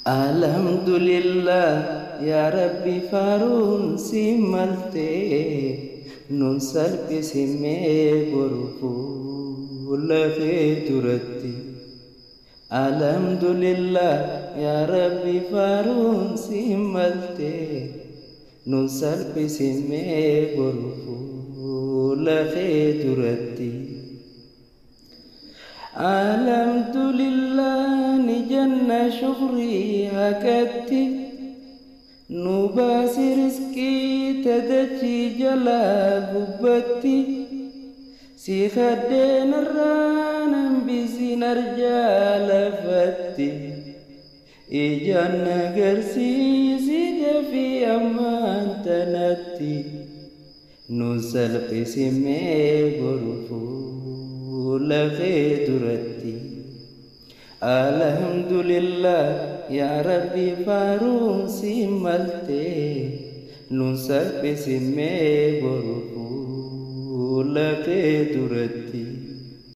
Alhamdulillah ya Rabbi farun simalte nun salphi simme borufu lafe turatti. Alhamdulillah ya Rabbi farun simalte nun salphi simme borufu lafe turatti. Alhamdulillah ni janna shukri hakatti nubasi rizki tadachi jala gubbatti si khaddeen irraan bisi narjaa lafatti ijaan agarsiisi dafii ammaan tanatti nun salphisimee borufu lafe turatti. Alhamdulillah ya Rabbi farun simalte nun salphisimee borufu lafe turatti.